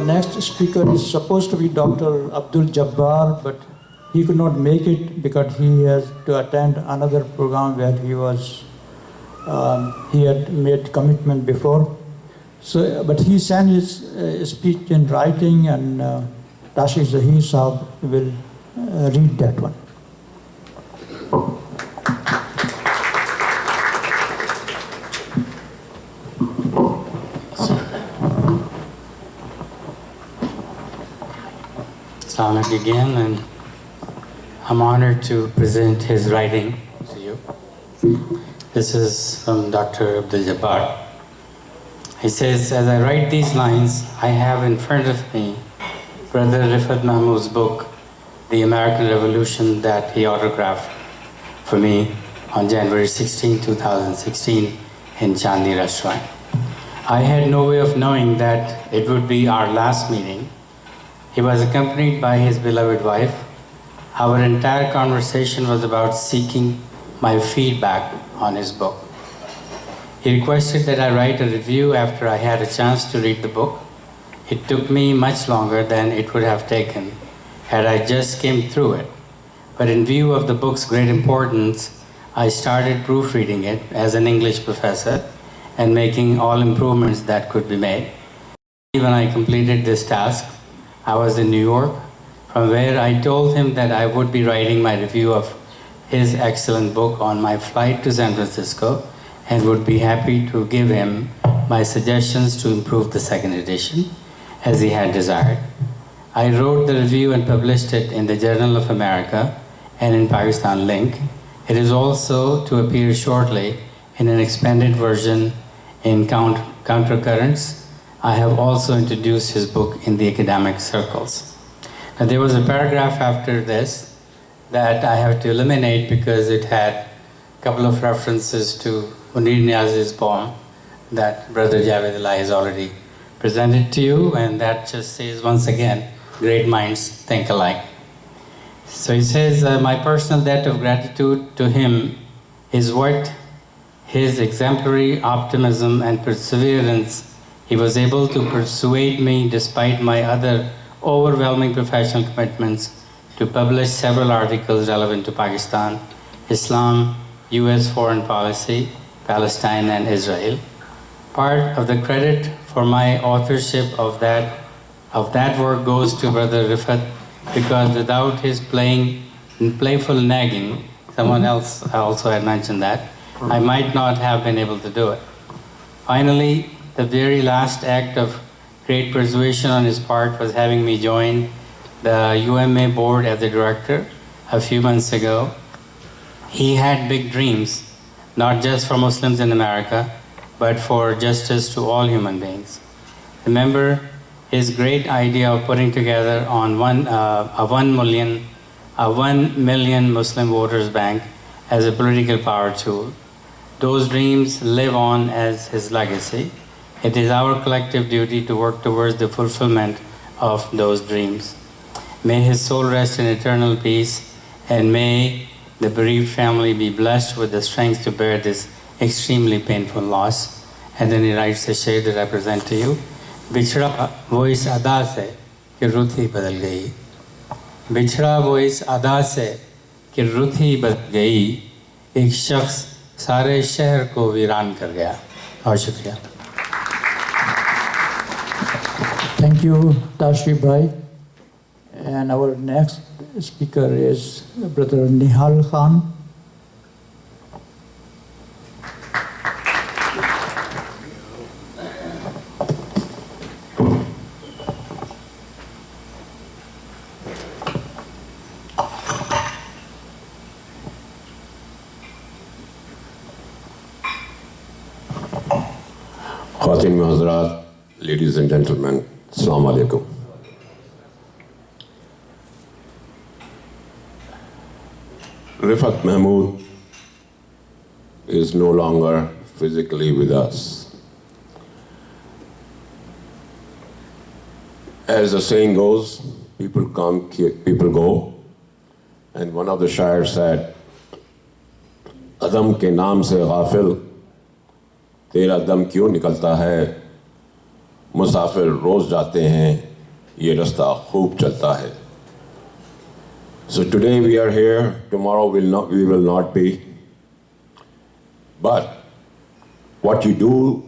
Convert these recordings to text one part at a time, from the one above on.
our next speaker is supposed to be Dr. Abdul Jabbar, but he could not make it because he has to attend another program where he had made commitment before. So, but he sent his speech in writing, and Tashi Zahir Saab will read that one. Assalamu alaikum again, and I'm honored to present his writing to you. This is from Dr. Abdul Jabbar. He says, as I write these lines, I have in front of me Brother Rifat Mahmood's book, The American Revolution, that he autographed for me on January 16, 2016 in Chandni restaurant. I had no way of knowing that it would be our last meeting. He was accompanied by his beloved wife. Our entire conversation was about seeking my feedback on his book. He requested that I write a review after I had a chance to read the book. It took me much longer than it would have taken had I just skimmed through it. But in view of the book's great importance, I started proofreading it as an English professor and making all improvements that could be made. When I completed this task, I was in New York, from where I told him that I would be writing my review of his excellent book on my flight to San Francisco and would be happy to give him my suggestions to improve the second edition, as he had desired. I wrote the review and published it in the Journal of America and in Pakistan Link. It is also to appear shortly in an expanded version in Countercurrents. I have also introduced his book in the academic circles. Now, there was a paragraph after this that I have to eliminate because it had a couple of references to Munir Niaz's poem that Brother Javed Ali has already presented to you, and that just says once again, great minds think alike. So he says, my personal debt of gratitude to him is what his exemplary optimism and perseverance. He was able to persuade me, despite my other overwhelming professional commitments, to publish several articles relevant to Pakistan, Islam, US foreign policy, Palestine and Israel. Part of the credit for my authorship of that work goes to Brother Rifat, because without his playful nagging, someone else also had mentioned that, I might not have been able to do it. Finally, the very last act of great persuasion on his part was having me join the UMA board as a director a few months ago. He had big dreams, not just for Muslims in America, but for justice to all human beings. Remember his great idea of putting together on a 1 million Muslim voters bank as a political power tool. Those dreams live on as his legacy. It is our collective duty to work towards the fulfillment of those dreams. May his soul rest in eternal peace, and may the bereaved family be blessed with the strength to bear this extremely painful loss. And then he writes a shade that I present to you. बिछड़ा वो इस अदा से कि रुत ही बदल गई, बिछड़ा वो इस अदा से कि रुत ही बदल गई, एक शख्स सारे शहर को वीरान कर गया. बहुत शुक्रिया. Thank you, Tashi Bhai. And our next speaker is Brother Nihal Khan. Khawateen wa Hazrat, ladies and gentlemen, Assalamu alaikum. Rifat Mahmood is no longer physically with us. As the saying goes, people come, people go. And one of the shairs said, Adam ke naam se ghafil, तेरा दम क्यों निकलता है, मुसाफिर रोज जाते हैं ये रास्ता खूब चलता है. So today we are here, tomorrow we will not be. But what you do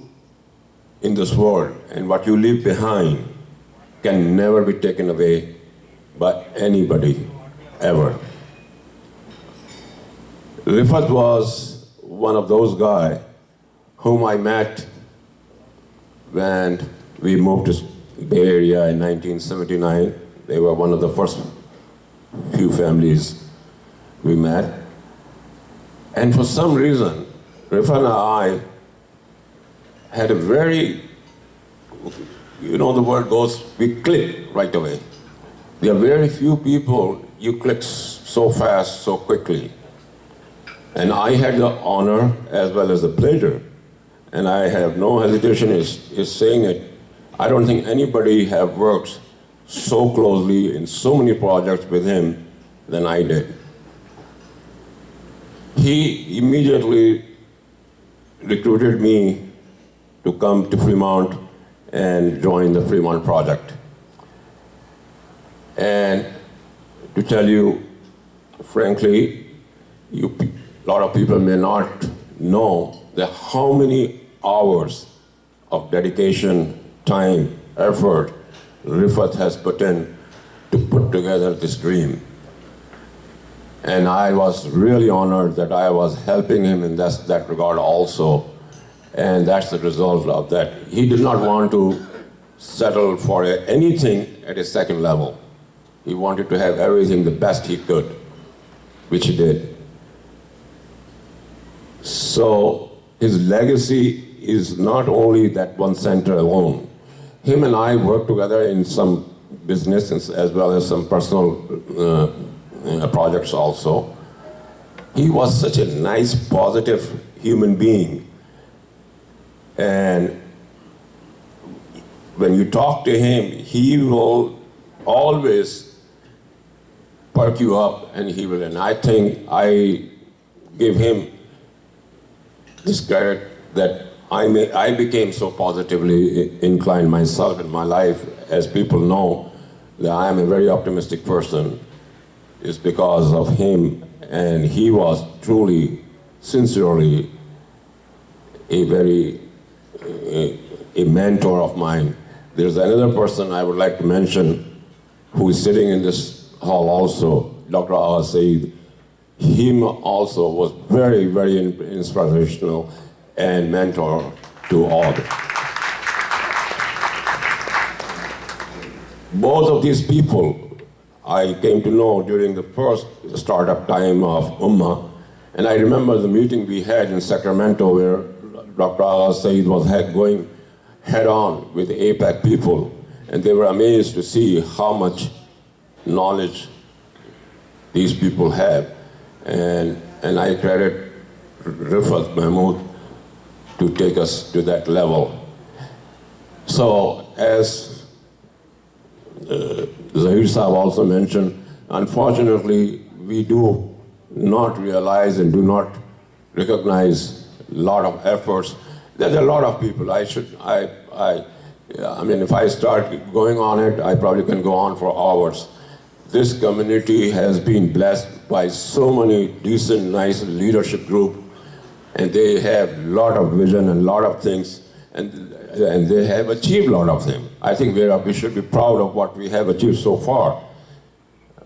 in this world and what you leave behind can never be taken away by anybody, ever. Rifat was one of those guys whom I met when we moved to Bay Area in 1979. They were one of the first few families we met. And for some reason, Rifat and I had a very, you know the word goes, we click right away. There are very few people you click so fast, so quickly. And I had the honor as well as the pleasure, and I have no hesitation is saying it. I don't think anybody have worked so closely in so many projects with him than I did. He immediately recruited me to come to Fremont and join the Fremont project. And to tell you frankly, a lot of people may not know that how many hours of dedication, time, effort Rifat has put in to put together this dream. And I was really honored that I was helping him in that regard also. And that's the result of that. He did not want to settle for anything at a second level. He wanted to have everything the best he could, which he did. So his legacy is not only that one center alone. Him and I worked together in some business as well as some personal projects also. He was such a nice, positive human being. And when you talk to him, he will always perk you up, and he will. And I think I give him this credit that I became so positively inclined myself in my life, as people know that I am a very optimistic person, is because of him. And he was truly, sincerely a mentor of mine. There's another person I would like to mention who is sitting in this hall also, Dr. Agha Saeed. Him also was very, very inspirational and mentor to all. Both of these people I came to know during the first startup time of Ummah. And I remember the meeting we had in Sacramento where Dr. Agha Saeed was going head on with the APAC people. And they were amazed to see how much knowledge these people have. And I credit Rifat Mahmood to take us to that level. So as Zahir Saab also mentioned, unfortunately, we do not realize and do not recognize a lot of efforts. There's a lot of people. I mean, if I start going on it, I probably can go on for hours. This community has been blessed by so many decent, nice leadership group, and they have a lot of vision and a lot of things, and they have achieved a lot of them. I think we should be proud of what we have achieved so far.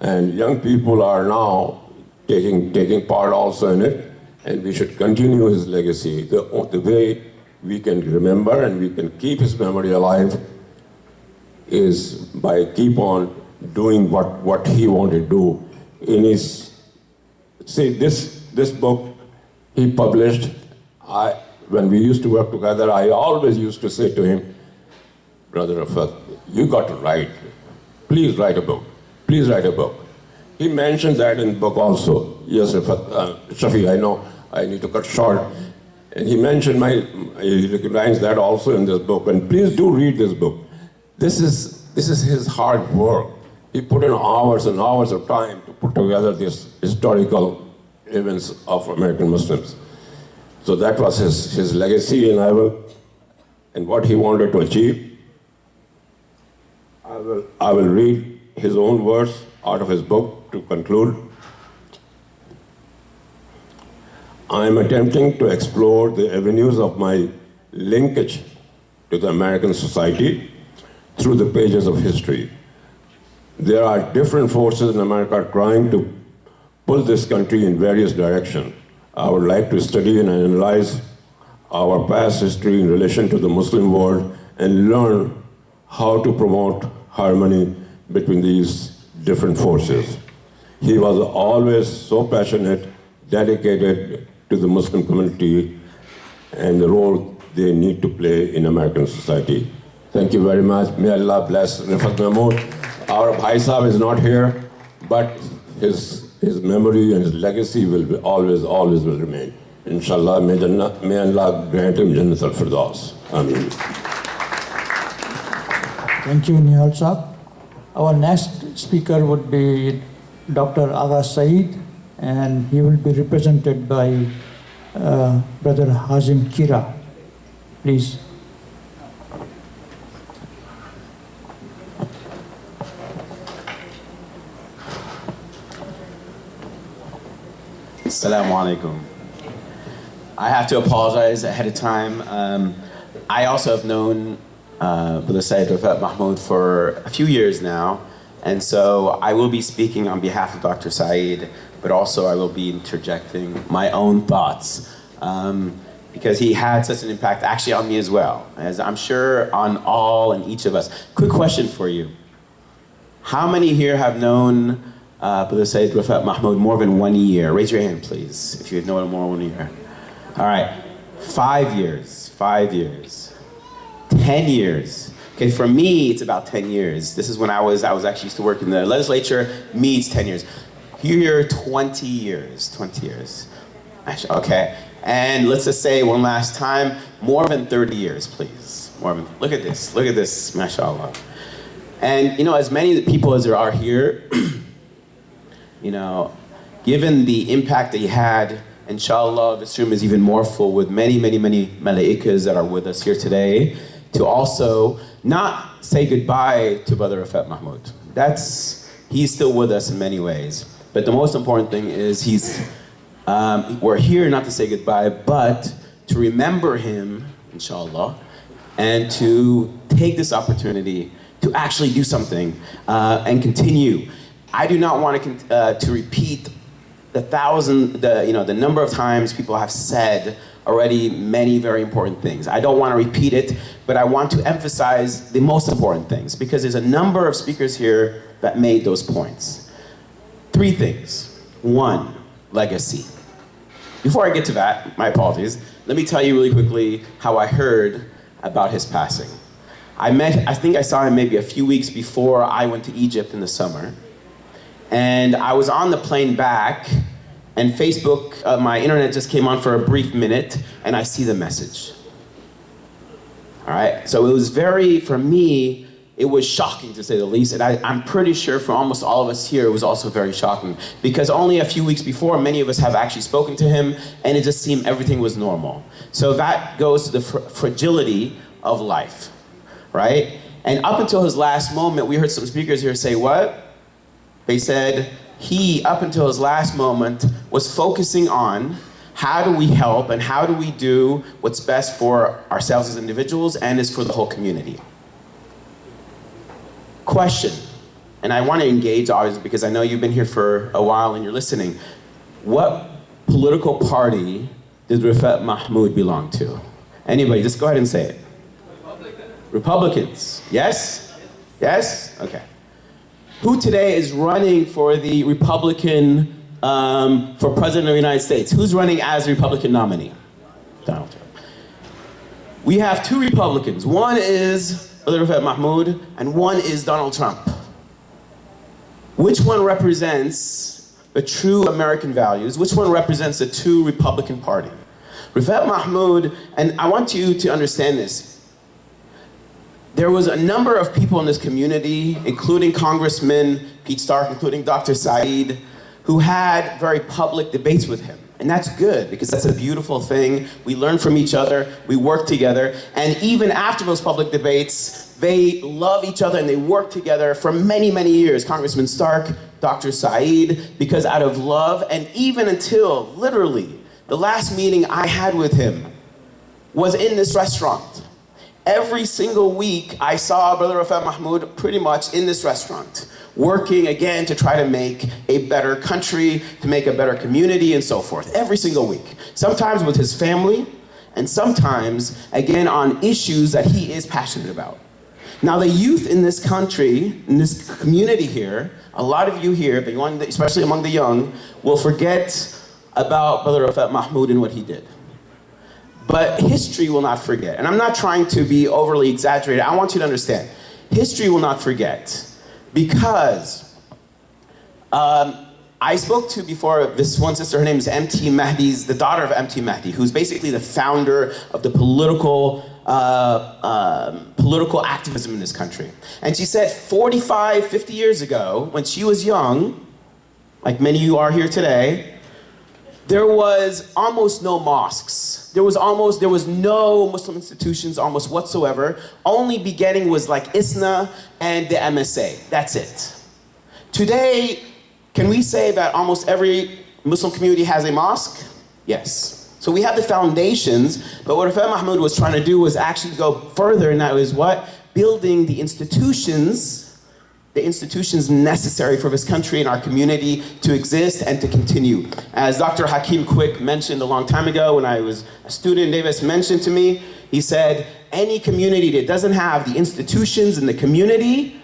And young people are now taking part also in it, and we should continue his legacy. The way we can remember and we can keep his memory alive is by keep on doing what he wanted to do. In his, see, this book he published, when we used to work together, I always used to say to him, Brother Rifat, you got to write. Please write a book. Please write a book. He mentioned that in the book also. Yes, Rifat, Shafi, I know I need to cut short. And he mentioned he recognized that also in this book. And please do read this book. This is his hard work. He put in hours and hours of time to put together these historical events of American Muslims. So that was his legacy and what he wanted to achieve. I will read his own words out of his book to conclude. I am attempting to explore the avenues of my linkage to the American society through the pages of history. There are different forces in America trying to pull this country in various directions. I would like to study and analyze our past history in relation to the Muslim world and learn how to promote harmony between these different forces. He was always so passionate, dedicated to the Muslim community and the role they need to play in American society. Thank you very much. May Allah bless Rifat Mahmood. Our Bhai Sahib is not here, but his memory and his legacy will always will remain. Inshallah, may Allah grant him Jannat al-Firdaus. Ameen. Thank you, Nihal Sahib. Our next speaker would be Dr. Agha Saeed, and he will be represented by Brother Hazim Khera. Please. Assalamu alaikum. I have to apologize ahead of time. I also have known Brother Syed Mahmood for a few years now, and so I will be speaking on behalf of Dr. Saeed, but also I will be interjecting my own thoughts because he had such an impact actually on me as well, as I'm sure on all and each of us. Quick question for you. How many here have known Brother Syed Mahmood more than 1 year? Raise your hand, please, if you've known him more than 1 year. All right, 5 years, 5 years, 10 years. Okay, for me, it's about 10 years. This is when I was actually used to work in the legislature. Me, it's 10 years. Here, 20 years, 20 years. Okay, and let's just say one last time, more than 30 years, please. Look at this, mashallah. And you know, as many people as there are here, you know, given the impact that he had, inshallah, this room is even more full with many, many, many malaikas that are with us here today to also not say goodbye to Brother Rifat Mahmood. He's still with us in many ways. But the most important thing is we're here not to say goodbye, but to remember him, inshallah, and to take this opportunity to actually do something and continue. I do not want to repeat the number of times people have said already many very important things. I don't want to repeat it, but I want to emphasize the most important things because there's a number of speakers here that made those points. 3 things. 1, legacy. Before I get to that, my apologies, let me tell you really quickly how I heard about his passing. I think I saw him maybe a few weeks before I went to Egypt in the summer. And I was on the plane back, and Facebook, my internet just came on for a brief minute, and I see the message. All right, so it was for me, it was shocking to say the least, and I'm pretty sure for almost all of us here, it was also very shocking, because only a few weeks before, many of us have actually spoken to him, and it just seemed everything was normal. So that goes to the fragility of life, right? And up until his last moment, we heard some speakers here say, what? They said he, up until his last moment, was focusing on how do we help and how do we do what's best for ourselves as individuals and is for the whole community. Question, and I want to engage obviously because I know you've been here for a while and you're listening. What political party did Rifat Mahmood belong to? Anybody, just go ahead and say it. Republicans. Yes? Yes? Okay. Who today is running for the Republican, for President of the United States? Who's running as the Republican nominee? Donald Trump. We have 2 Republicans. One is Rifat Mahmood, and one is Donald Trump. Which one represents the true American values? Which one represents the true Republican Party? Rifat Mahmood, and I want you to understand this. There was a number of people in this community, including Congressman Pete Stark, including Dr. Saeed, who had very public debates with him. A And that's good, because that's a beautiful thing. We learn from each other, we work together, and even after those public debates, they love each other and they work together for many, many years. Congressman Stark, Dr. Saeed, because out of love, and even until, literally, the last meeting I had with him was in this restaurant. Every single week, I saw Brother Rifat Mahmood pretty much in this restaurant, working again to try to make a better country, to make a better community, and so forth. Every single week. Sometimes with his family, and sometimes, again, on issues that he is passionate about. Now, the youth in this country, in this community here, a lot of you here, especially among the young, will forget about Brother Rifat Mahmood and what he did. But history will not forget. And I'm not trying to be overly exaggerated. I want you to understand. History will not forget. Because I spoke to before this one sister, her name is MT Mahdi's, the daughter of MT Mahdi, who's basically the founder of the political activism in this country. And she said 45, 50 years ago, when she was young, like many of you are here today, there was almost no mosques. There was no Muslim institutions almost whatsoever. Only beginning was like ISNA and the MSA. That's it. Today, can we say that almost every Muslim community has a mosque? Yes. So we have the foundations, but what Rifat Mahmood was trying to do was actually go further, and that was what? Building the institutions necessary for this country and our community to exist and to continue. As Dr. Hakeem Quick mentioned a long time ago when I was a student, Davis mentioned to me, he said, any community that doesn't have the institutions in the community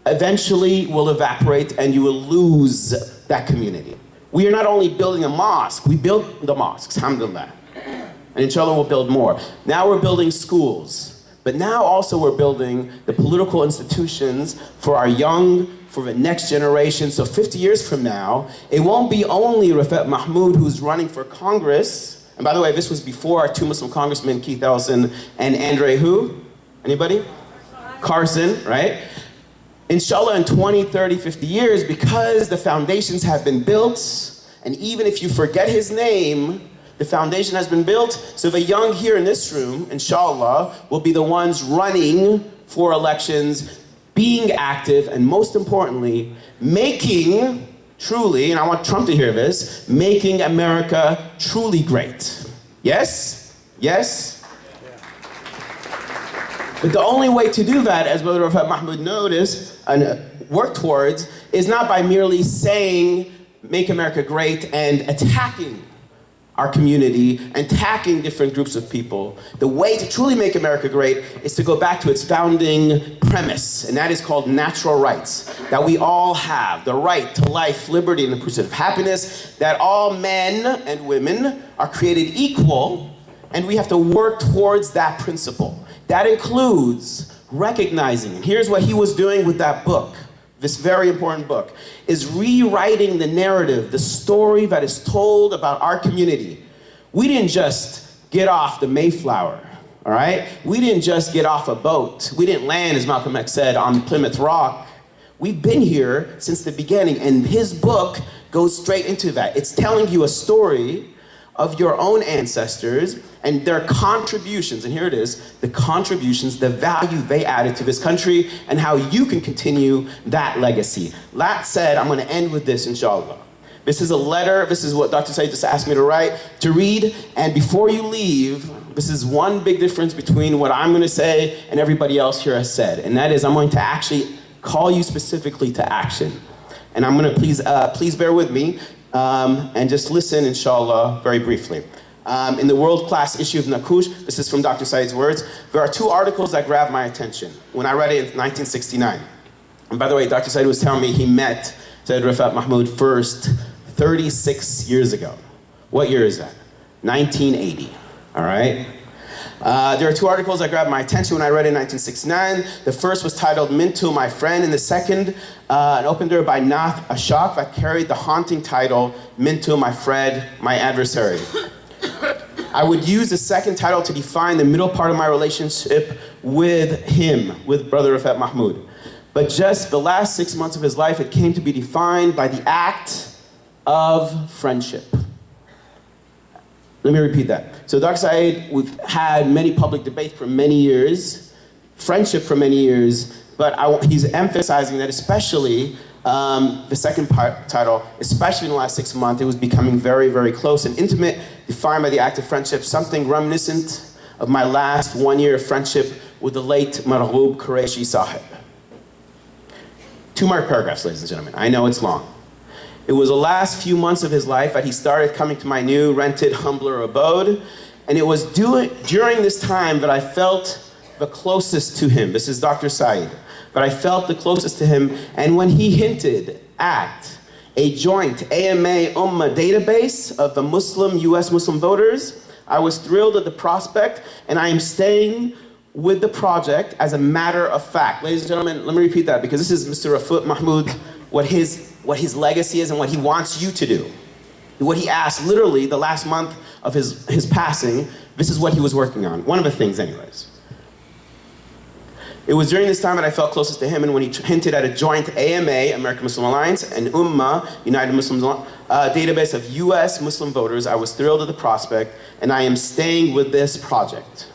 eventually will evaporate and you will lose that community. We are not only building a mosque, we built the mosques, alhamdulillah. And inshallah we'll build more. Now we're building schools. But now also we're building the political institutions for our young, for the next generation. So 50 years from now, it won't be only Rifat Mahmood who's running for Congress. And by the way, this was before our two Muslim congressmen, Keith Ellison and Andre who? Anybody? Carson, right? Inshallah in 20, 30, 50 years, because the foundations have been built, and even if you forget his name, the foundation has been built, so the young here in this room, inshallah, will be the ones running for elections, being active, and most importantly, making truly, and I want Trump to hear this, making America truly great. Yes? Yes? But the only way to do that, as Brother Rifat Mahmood noticed and worked towards, is not by merely saying, make America great, and attacking our community, and attacking different groups of people. The way to truly make America great is to go back to its founding premise, and that is called natural rights, that we all have, the right to life, liberty, and the pursuit of happiness, that all men and women are created equal, and we have to work towards that principle. That includes recognizing, and here's what he was doing with that book, this very important book, is rewriting the narrative, the story that is told about our community. We didn't just get off the Mayflower, all right? We didn't just get off a boat. We didn't land, as Malcolm X said, on Plymouth Rock. We've been here since the beginning, and his book goes straight into that. It's telling you a story of your own ancestors and their contributions, and here it is, the contributions, the value they added to this country, and how you can continue that legacy. That said, I'm gonna end with this, inshallah. This is a letter, this is what Dr. Saeed just asked me to read, and before you leave, this is one big difference between what I'm gonna say and everybody else here has said, and that is I'm going to actually call you specifically to action. And I'm gonna please bear with me, and just listen, inshallah, very briefly. In the world-class issue of Nakush, this is from Dr. Saeed's words, there are two articles that grabbed my attention when I read it in 1969. And by the way, Dr. Saeed was telling me he met Syed Rifat Mahmood first 36 years ago. What year is that? 1980, all right? There are two articles that grabbed my attention when I read it in 1969. The first was titled Mintu, My Friend, and the second, an open door by Nath Ashok that carried the haunting title, Mintu, My Friend, My Adversary. I would use the second title to define the middle part of my relationship with him, with Brother Rifat Mahmood. But just the last 6 months of his life, it came to be defined by the act of friendship. Let me repeat that. So Dr. Saeed, we've had many public debates for many years, friendship for many years, but he's emphasizing that especially the second title, especially in the last 6 months, it was becoming very, very close and intimate, defined by the act of friendship, something reminiscent of my last 1 year of friendship with the late Marghoub Qureshi Sahib. 2 more paragraphs, ladies and gentlemen. I know it's long. It was the last few months of his life that he started coming to my new, rented, humbler abode, and it was during this time that I felt the closest to him. This is Dr. Saeed. But I felt the closest to him, and when he hinted at a joint AMA Ummah database of the US Muslim voters, I was thrilled at the prospect, and I am staying with the project as a matter of fact. Ladies and gentlemen, let me repeat that, because this is Mr. Rifat Mahmood, what his legacy is and what he wants you to do. What he asked, literally, the last month of his passing, this is what he was working on. One of the things, anyways. It was during this time that I felt closest to him, and when he hinted at a joint AMA, American Muslim Alliance, and Ummah, United Muslims, database of US Muslim voters, I was thrilled at the prospect, and I am staying with this project.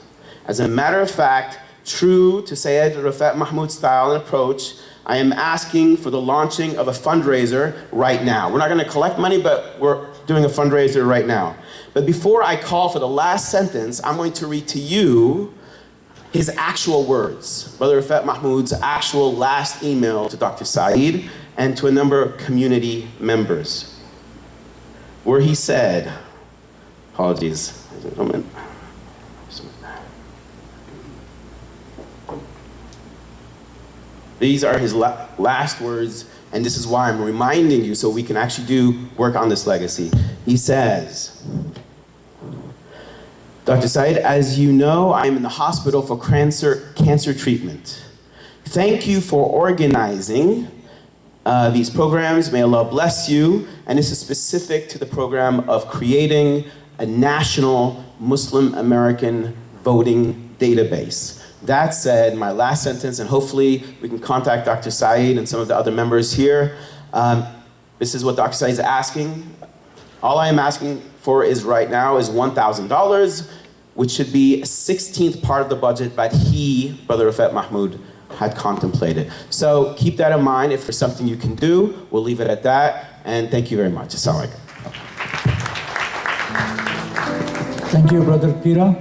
As a matter of fact, true to Syed Rifat Mahmood's style and approach, I am asking for the launching of a fundraiser right now. We're not going to collect money, but we're doing a fundraiser right now. But before I call for the last sentence, I'm going to read to you his actual words, Brother Rifat Mahmood's actual last email to Dr. Saeed and to a number of community members, where he said, apologies, a moment. These are his last words, and this is why I'm reminding you so we can actually do work on this legacy. He says, Dr. Saeed, as you know, I'm in the hospital for cancer treatment. Thank you for organizing these programs. May Allah bless you. And this is specific to the program of creating a national Muslim American voting database. That said, my last sentence, and hopefully we can contact Dr. Saeed and some of the other members here. This is what Dr. Saeed is asking. All I am asking for is right now is $1,000, which should be a 16th part of the budget that he, Brother Rifat Mahmood, had contemplated. So keep that in mind. If there's something you can do, we'll leave it at that. And thank you very much. Assalamu alaikum. Thank you, Brother Khera.